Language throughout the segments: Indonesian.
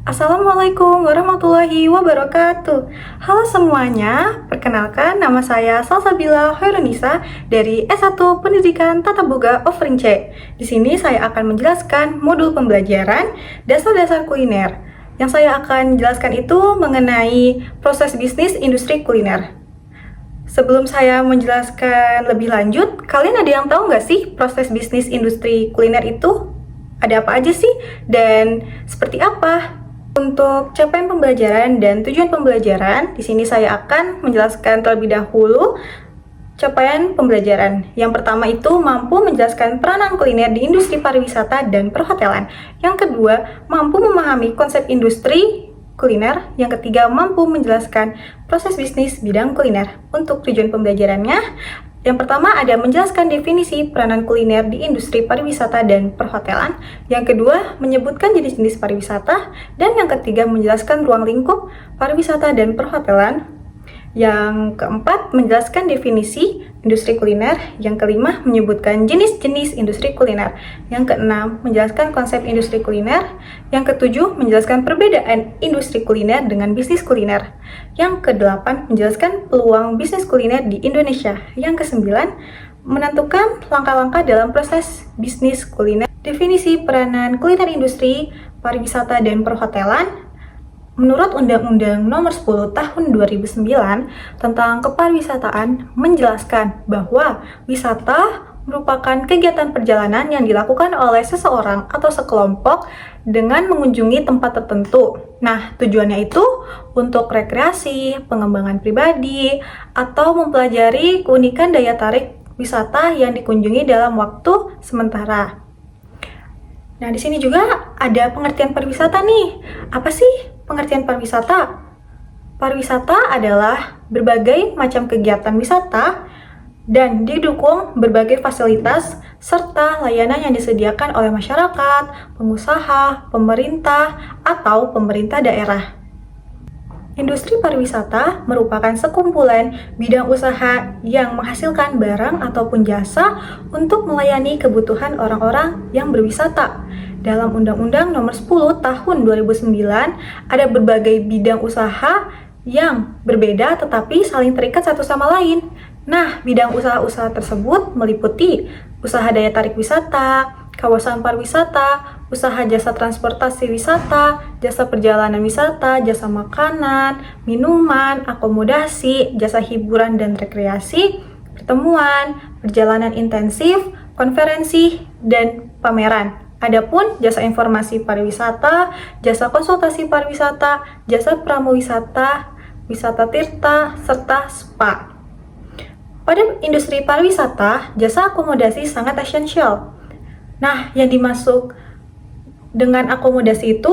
Assalamualaikum warahmatullahi wabarakatuh. Halo semuanya, perkenalkan nama saya Salsabila Hoirunisa dari S1 Pendidikan Tata Boga Offering C. Di sini saya akan menjelaskan modul pembelajaran dasar-dasar kuliner. Yang saya akan jelaskan itu mengenai proses bisnis industri kuliner. Sebelum saya menjelaskan lebih lanjut, kalian ada yang tahu nggak sih proses bisnis industri kuliner itu? Ada apa aja sih? Dan seperti apa? Untuk capaian pembelajaran dan tujuan pembelajaran, di sini saya akan menjelaskan terlebih dahulu capaian pembelajaran. Yang pertama itu mampu menjelaskan peranan kuliner di industri pariwisata dan perhotelan. Yang kedua, mampu memahami konsep industri kuliner. Yang ketiga, mampu menjelaskan proses bisnis bidang kuliner. Untuk tujuan pembelajarannya, yang pertama ada menjelaskan definisi peranan kuliner di industri pariwisata dan perhotelan. Yang kedua, menyebutkan jenis-jenis pariwisata. Dan yang ketiga, menjelaskan ruang lingkup pariwisata dan perhotelan. Yang keempat, menjelaskan definisi industri kuliner. Yang kelima, menyebutkan jenis-jenis industri kuliner. Yang keenam, menjelaskan konsep industri kuliner. Yang ketujuh, menjelaskan perbedaan industri kuliner dengan bisnis kuliner. Yang kedelapan, menjelaskan peluang bisnis kuliner di Indonesia. Yang kesembilan, menentukan langkah-langkah dalam proses bisnis kuliner. Definisi peranan kuliner industri, pariwisata, dan perhotelan. Menurut Undang-Undang Nomor 10 Tahun 2009 tentang Kepariwisataan menjelaskan bahwa wisata merupakan kegiatan perjalanan yang dilakukan oleh seseorang atau sekelompok dengan mengunjungi tempat tertentu. Nah, tujuannya itu untuk rekreasi, pengembangan pribadi, atau mempelajari keunikan daya tarik wisata yang dikunjungi dalam waktu sementara. Nah, di sini juga ada pengertian pariwisata nih. Apa sih pengertian pariwisata? Pariwisata adalah berbagai macam kegiatan wisata dan didukung berbagai fasilitas serta layanan yang disediakan oleh masyarakat, pengusaha, pemerintah, atau pemerintah daerah. Industri pariwisata merupakan sekumpulan bidang usaha yang menghasilkan barang ataupun jasa untuk melayani kebutuhan orang-orang yang berwisata. Dalam Undang-Undang Nomor 10 Tahun 2009, ada berbagai bidang usaha yang berbeda tetapi saling terikat satu sama lain. Nah, bidang usaha-usaha tersebut meliputi usaha daya tarik wisata, kawasan pariwisata, usaha jasa transportasi wisata, jasa perjalanan wisata, jasa makanan, minuman, akomodasi, jasa hiburan dan rekreasi, pertemuan, perjalanan intensif, konferensi, dan pameran. Adapun jasa informasi pariwisata, jasa konsultasi pariwisata, jasa pramuwisata, wisata tirta, serta spa. Pada industri pariwisata, jasa akomodasi sangat esensial. Nah, yang dimaksud dengan akomodasi itu,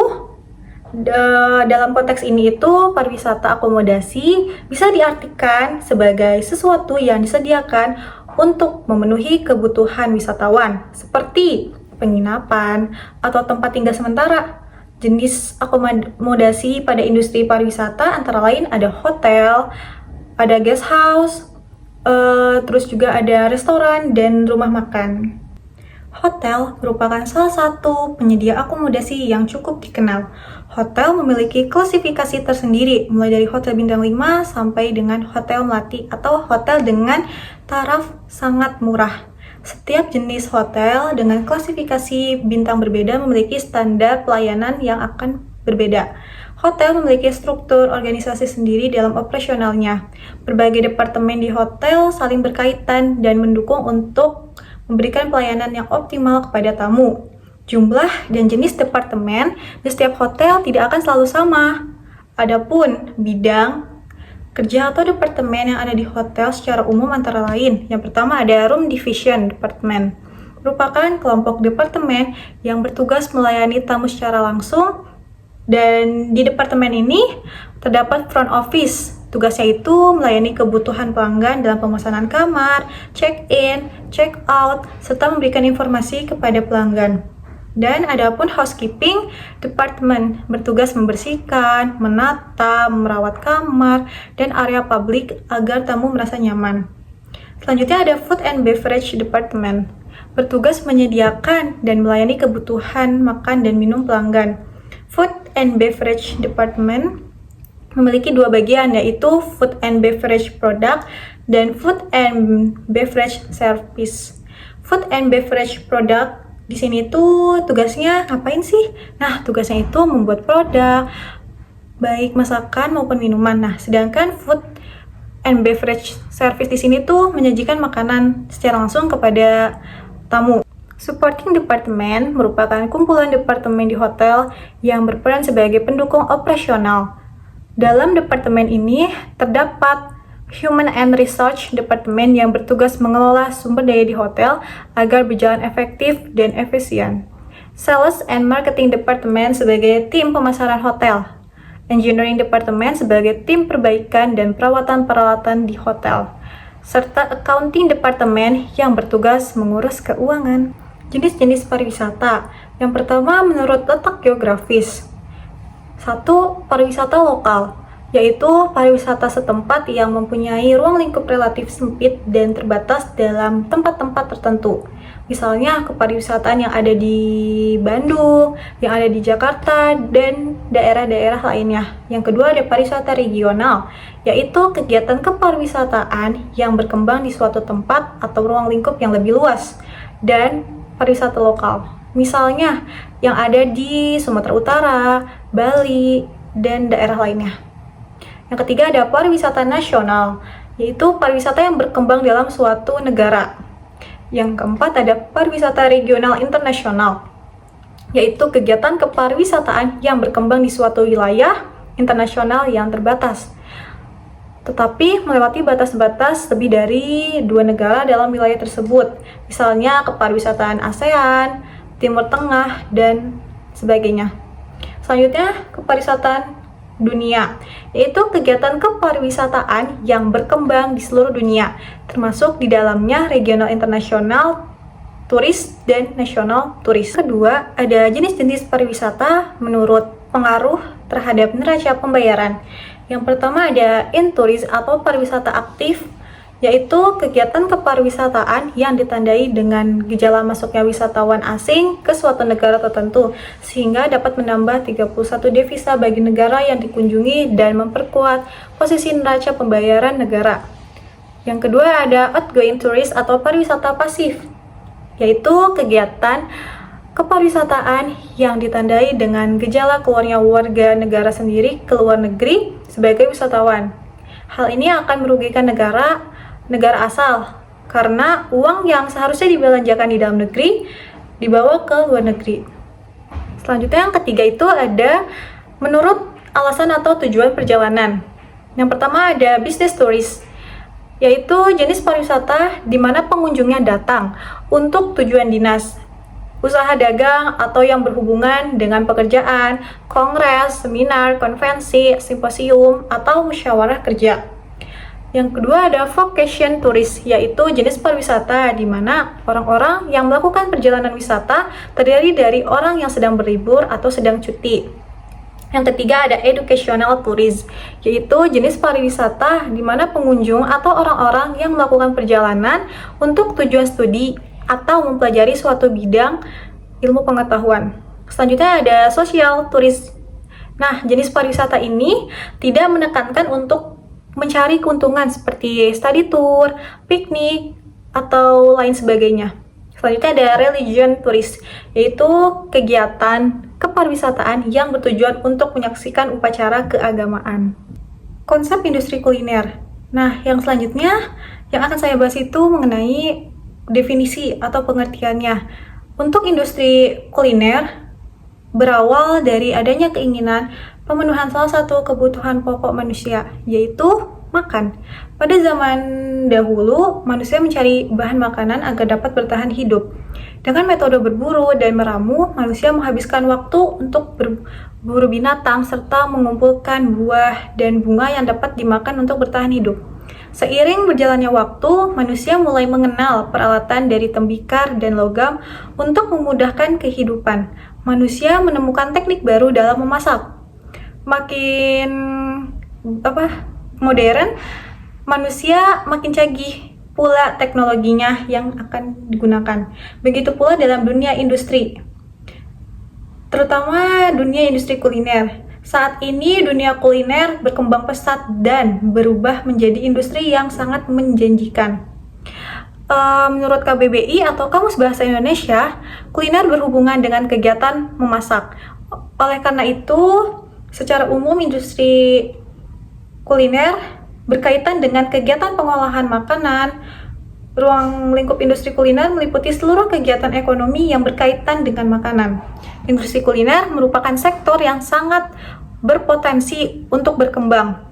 dalam konteks ini itu pariwisata akomodasi bisa diartikan sebagai sesuatu yang disediakan untuk memenuhi kebutuhan wisatawan, seperti penginapan atau tempat tinggal sementara. Jenis akomodasi pada industri pariwisata antara lain ada hotel, ada guest house, terus juga ada restoran dan rumah makan. Hotel merupakan salah satu penyedia akomodasi yang cukup dikenal. Hotel memiliki klasifikasi tersendiri, mulai dari hotel bintang 5 sampai dengan hotel melati atau hotel dengan taraf sangat murah. Setiap jenis hotel dengan klasifikasi bintang berbeda memiliki standar pelayanan yang akan berbeda. Hotel memiliki struktur organisasi sendiri dalam operasionalnya. Berbagai departemen di hotel saling berkaitan dan mendukung untuk memberikan pelayanan yang optimal kepada tamu. Jumlah dan jenis departemen di setiap hotel tidak akan selalu sama. Adapun bidang kerja atau departemen yang ada di hotel secara umum antara lain. Yang pertama ada Room Division Department. Merupakan kelompok departemen yang bertugas melayani tamu secara langsung. Dan di departemen ini terdapat front office. Tugasnya itu melayani kebutuhan pelanggan dalam pemesanan kamar, check-in, check-out, serta memberikan informasi kepada pelanggan. Dan adapun housekeeping department bertugas membersihkan, menata, merawat kamar, dan area publik agar tamu merasa nyaman. Selanjutnya ada food and beverage department, bertugas menyediakan dan melayani kebutuhan makan dan minum pelanggan. Food and Beverage Department memiliki dua bagian, yaitu Food and Beverage Product dan Food and Beverage Service. Food and Beverage Product di sini tuh tugasnya ngapain sih? Nah, tugasnya itu membuat produk, baik masakan maupun minuman. Nah, sedangkan Food and Beverage Service di sini tuh menyajikan makanan secara langsung kepada tamu. Supporting Department merupakan kumpulan departemen di hotel yang berperan sebagai pendukung operasional. Dalam departemen ini terdapat Human and Research Department yang bertugas mengelola sumber daya di hotel agar berjalan efektif dan efisien. Sales and Marketing Department sebagai tim pemasaran hotel. Engineering Department sebagai tim perbaikan dan perawatan peralatan di hotel. Serta Accounting Department yang bertugas mengurus keuangan. Jenis-jenis pariwisata. Yang pertama menurut letak geografis. 1. Pariwisata lokal, yaitu pariwisata setempat yang mempunyai ruang lingkup relatif sempit dan terbatas dalam tempat-tempat tertentu. Misalnya kepariwisataan yang ada di Bandung, yang ada di Jakarta, dan daerah-daerah lainnya. Yang kedua ada pariwisata regional, yaitu kegiatan kepariwisataan yang berkembang di suatu tempat atau ruang lingkup yang lebih luas. Dan pariwisata lokal, misalnya yang ada di Sumatera Utara, Bali, dan daerah lainnya. Yang ketiga ada pariwisata nasional, yaitu pariwisata yang berkembang dalam suatu negara. Yang keempat ada pariwisata regional internasional, yaitu kegiatan kepariwisataan yang berkembang di suatu wilayah internasional yang terbatas, tetapi melewati batas-batas lebih dari 2 negara dalam wilayah tersebut. Misalnya kepariwisataan ASEAN, Timur Tengah, dan sebagainya. Selanjutnya, kepariwisataan dunia, yaitu kegiatan kepariwisataan yang berkembang di seluruh dunia, termasuk di dalamnya regional internasional turis dan nasional turis. Kedua, ada jenis-jenis pariwisata menurut pengaruh terhadap neraca pembayaran. Yang pertama ada in-tourist atau pariwisata aktif, yaitu kegiatan kepariwisataan yang ditandai dengan gejala masuknya wisatawan asing ke suatu negara tertentu, sehingga dapat menambah 31 devisa bagi negara yang dikunjungi dan memperkuat posisi neraca pembayaran negara. Yang kedua ada outgoing tourist atau pariwisata pasif, yaitu kegiatan kepariwisataan yang ditandai dengan gejala keluarnya warga negara sendiri ke luar negeri sebagai wisatawan. Hal ini akan merugikan negara asal, karena uang yang seharusnya dibelanjakan di dalam negeri dibawa ke luar negeri. Selanjutnya yang ketiga itu ada menurut alasan atau tujuan perjalanan. Yang pertama ada business tourist, yaitu jenis pariwisata di mana pengunjungnya datang untuk tujuan dinas, usaha dagang, atau yang berhubungan dengan pekerjaan, kongres, seminar, konvensi, simposium, atau musyawarah kerja. Yang kedua ada vacation tourist, yaitu jenis pariwisata di mana orang-orang yang melakukan perjalanan wisata terdiri dari orang yang sedang berlibur atau sedang cuti. Yang ketiga ada educational tourism, yaitu jenis pariwisata di mana pengunjung atau orang-orang yang melakukan perjalanan untuk tujuan studi atau mempelajari suatu bidang ilmu pengetahuan. Selanjutnya ada social tourism. Nah, jenis pariwisata ini tidak menekankan untuk mencari keuntungan seperti study tour, piknik, atau lain sebagainya. Selanjutnya ada religion tourist, yaitu kegiatan kepariwisataan yang bertujuan untuk menyaksikan upacara keagamaan. Konsep industri kuliner. Nah, yang selanjutnya yang akan saya bahas itu mengenai definisi atau pengertiannya. Untuk industri kuliner berawal dari adanya keinginan pemenuhan salah satu kebutuhan pokok manusia, yaitu makan. Pada zaman dahulu, manusia mencari bahan makanan agar dapat bertahan hidup. Dengan metode berburu dan meramu, manusia menghabiskan waktu untuk berburu binatang serta mengumpulkan buah dan bunga yang dapat dimakan untuk bertahan hidup. Seiring berjalannya waktu, manusia mulai mengenal peralatan dari tembikar dan logam untuk memudahkan kehidupan. Manusia menemukan teknik baru dalam memasak. Makin modern, manusia makin canggih pula teknologinya yang akan digunakan. Begitu pula dalam dunia industri. terutama dunia industri kuliner. Saat ini dunia kuliner berkembang pesat dan berubah menjadi industri yang sangat menjanjikan. Menurut KBBI atau Kamus Bahasa Indonesia, kuliner berhubungan dengan kegiatan memasak. Oleh karena itu, secara umum industri kuliner berkaitan dengan kegiatan pengolahan makanan. Ruang lingkup industri kuliner meliputi seluruh kegiatan ekonomi yang berkaitan dengan makanan. Industri kuliner merupakan sektor yang sangat berpotensi untuk berkembang.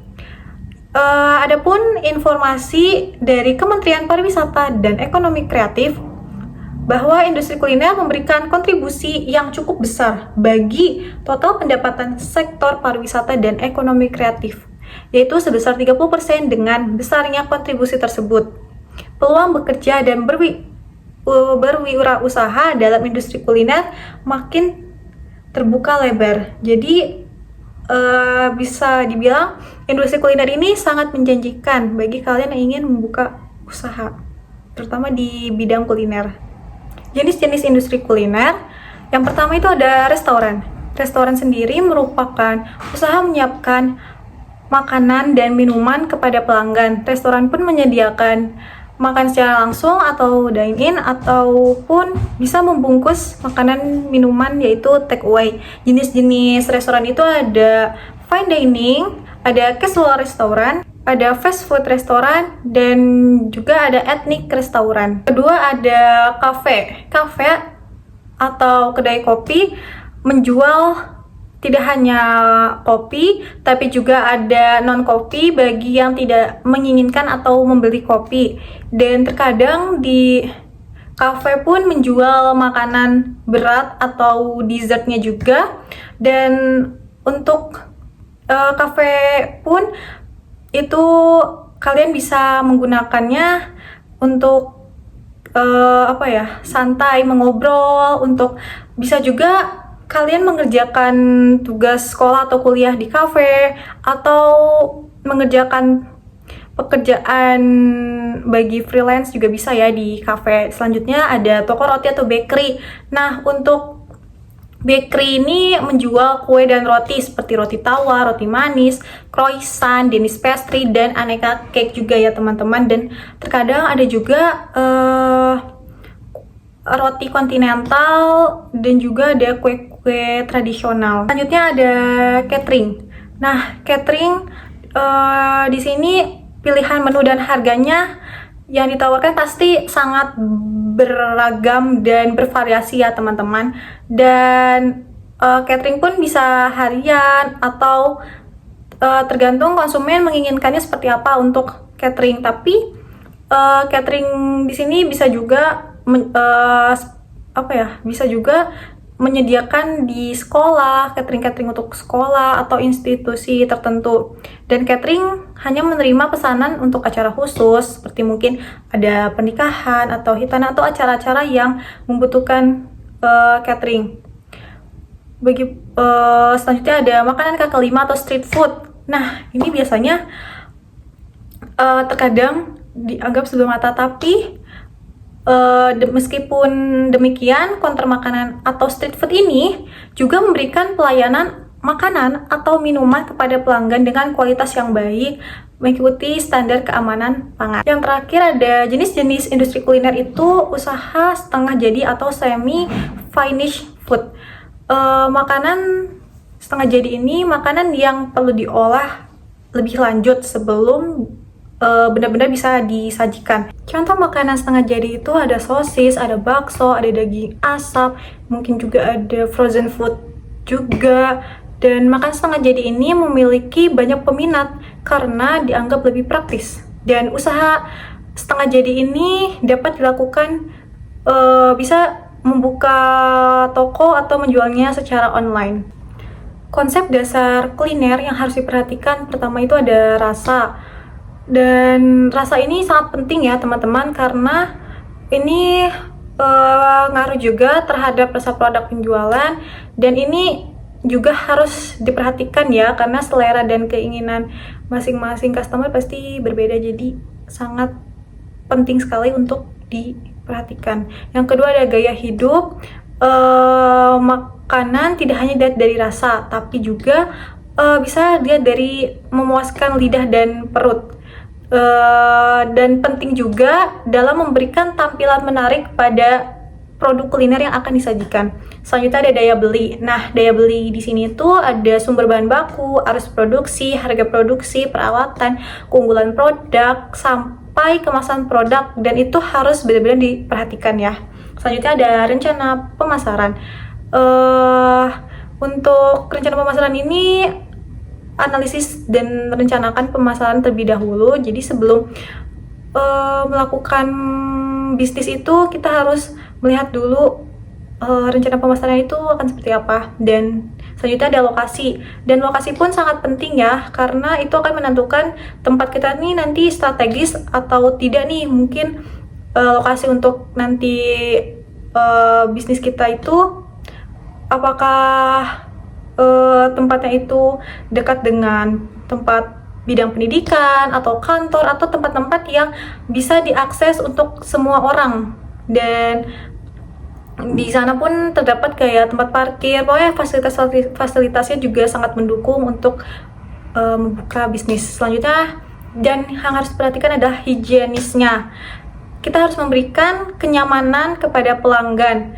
Adapun informasi dari Kementerian Pariwisata dan Ekonomi Kreatif bahwa industri kuliner memberikan kontribusi yang cukup besar bagi total pendapatan sektor pariwisata dan ekonomi kreatif, yaitu sebesar 30% dengan besarnya kontribusi tersebut. Peluang bekerja dan berwirausaha dalam industri kuliner makin terbuka lebar. Jadi bisa dibilang industri kuliner ini sangat menjanjikan bagi kalian yang ingin membuka usaha, terutama di bidang kuliner. Jenis-jenis industri kuliner, yang pertama itu ada restoran. Restoran sendiri merupakan usaha menyiapkan makanan dan minuman kepada pelanggan. Restoran pun menyediakan makan secara langsung atau dine-in ataupun bisa membungkus makanan minuman yaitu take away. Jenis-jenis restoran itu ada fine dining, ada casual restoran, ada fast food restoran, dan juga ada ethnic restoran. Kedua ada cafe. Cafe atau kedai kopi menjual tidak hanya kopi, tapi juga ada non-kopi bagi yang tidak menginginkan atau membeli kopi. Dan terkadang di kafe pun menjual makanan berat atau dessertnya juga. Dan untuk kafe pun itu kalian bisa menggunakannya untuk santai, mengobrol, untuk bisa juga kalian mengerjakan tugas sekolah atau kuliah di kafe, atau mengerjakan pekerjaan bagi freelance juga bisa ya di kafe. Selanjutnya ada toko roti atau bakery. Nah, untuk bakery ini menjual kue dan roti seperti roti tawar, roti manis, croissant, Danish pastry, dan aneka cake juga ya teman-teman. Dan terkadang ada juga roti kontinental dan juga ada kue-kue tradisional. Selanjutnya ada catering. Nah, catering di sini pilihan menu dan harganya yang ditawarkan pasti sangat beragam dan bervariasi ya teman-teman. Dan catering pun bisa harian atau tergantung konsumen menginginkannya seperti apa untuk catering. Tapi catering di sini bisa juga bisa juga menyediakan di sekolah, catering untuk sekolah atau institusi tertentu. Dan catering hanya menerima pesanan untuk acara khusus, seperti mungkin ada pernikahan atau hitanan atau acara-acara yang membutuhkan catering. Selanjutnya ada makanan kaki lima atau street food. Nah, ini biasanya terkadang dianggap sebelah mata, tapi meskipun demikian, counter makanan atau street food ini juga memberikan pelayanan makanan atau minuman kepada pelanggan dengan kualitas yang baik, mengikuti standar keamanan pangan. Yang terakhir ada jenis-jenis industri kuliner itu usaha setengah jadi atau semi finished food. Makanan setengah jadi ini makanan yang perlu diolah lebih lanjut sebelum benar-benar bisa disajikan. Contoh makanan setengah jadi itu ada sosis, ada bakso, ada daging asap, mungkin juga ada frozen food juga. Dan makan setengah jadi ini memiliki banyak peminat karena dianggap lebih praktis. Dan usaha setengah jadi ini dapat dilakukan bisa membuka toko atau menjualnya secara online. Konsep dasar kuliner yang harus diperhatikan pertama itu ada rasa. Dan rasa ini sangat penting ya teman-teman, karena ini ngaruh juga terhadap rasa produk penjualan. Dan ini juga harus diperhatikan ya, karena selera dan keinginan masing-masing customer pasti berbeda, jadi sangat penting sekali untuk diperhatikan. Yang kedua ada gaya hidup. makanan tidak hanya dilihat dari rasa, tapi juga bisa dilihat dari memuaskan lidah dan perut. Dan penting juga dalam memberikan tampilan menarik pada produk kuliner yang akan disajikan. Selanjutnya ada daya beli. Nah, daya beli di sini tuh ada sumber bahan baku, arus produksi, harga produksi, peralatan, keunggulan produk, sampai kemasan produk, dan itu harus benar-benar diperhatikan ya. Selanjutnya ada rencana pemasaran. Untuk rencana pemasaran ini analisis dan rencanakan pemasaran terlebih dahulu. Jadi sebelum melakukan bisnis itu kita harus melihat dulu rencana pemasaran itu akan seperti apa. Dan selanjutnya ada lokasi, dan lokasi pun sangat penting ya, karena itu akan menentukan tempat kita nih nanti strategis atau tidak nih. Mungkin lokasi untuk nanti bisnis kita itu apakah tempatnya itu dekat dengan tempat bidang pendidikan atau kantor atau tempat-tempat yang bisa diakses untuk semua orang. Dan di sana pun terdapat kayak tempat parkir, pokoknya fasilitasnya juga sangat mendukung untuk membuka bisnis. Selanjutnya, dan yang harus diperhatikan adalah higienisnya. Kita harus memberikan kenyamanan kepada pelanggan.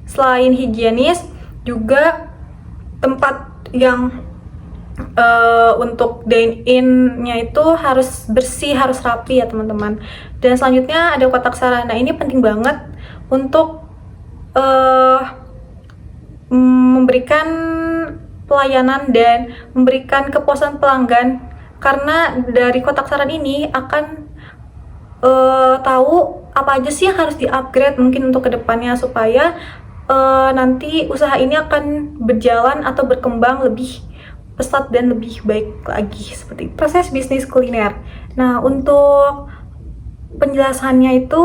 Selain higienis, juga tempat yang untuk dine-in-nya itu harus bersih, harus rapi ya teman-teman. Dan selanjutnya ada kotak sarana. Ini penting banget untuk memberikan pelayanan dan memberikan kepuasan pelanggan, karena dari kotak saran ini akan tahu apa aja sih yang harus di-upgrade mungkin untuk kedepannya, supaya nanti usaha ini akan berjalan atau berkembang lebih pesat dan lebih baik lagi, seperti proses bisnis kuliner. Nah, untuk penjelasannya itu,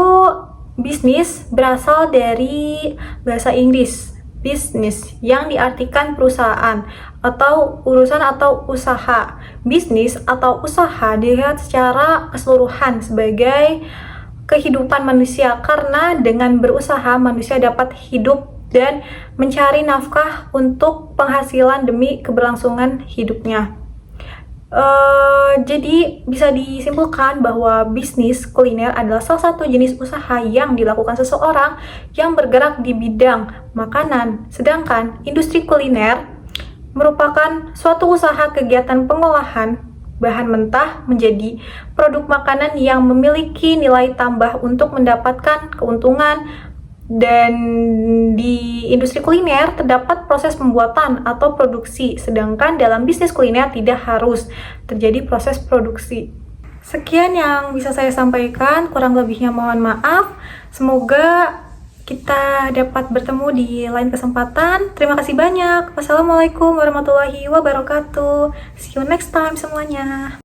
bisnis berasal dari bahasa Inggris bisnis, yang diartikan perusahaan atau urusan atau usaha. Bisnis atau usaha dilihat secara keseluruhan sebagai kehidupan manusia, karena dengan berusaha manusia dapat hidup dan mencari nafkah untuk penghasilan demi keberlangsungan hidupnya. Jadi bisa disimpulkan bahwa bisnis kuliner adalah salah satu jenis usaha yang dilakukan seseorang yang bergerak di bidang makanan. Sedangkan industri kuliner merupakan suatu usaha kegiatan pengolahan bahan mentah menjadi produk makanan yang memiliki nilai tambah untuk mendapatkan keuntungan. Dan di industri kuliner terdapat proses pembuatan atau produksi, sedangkan dalam bisnis kuliner tidak harus terjadi proses produksi. Sekian yang bisa saya sampaikan, kurang lebihnya mohon maaf. Semoga kita dapat bertemu di lain kesempatan. Terima kasih banyak. Wassalamualaikum warahmatullahi wabarakatuh. See you next time semuanya.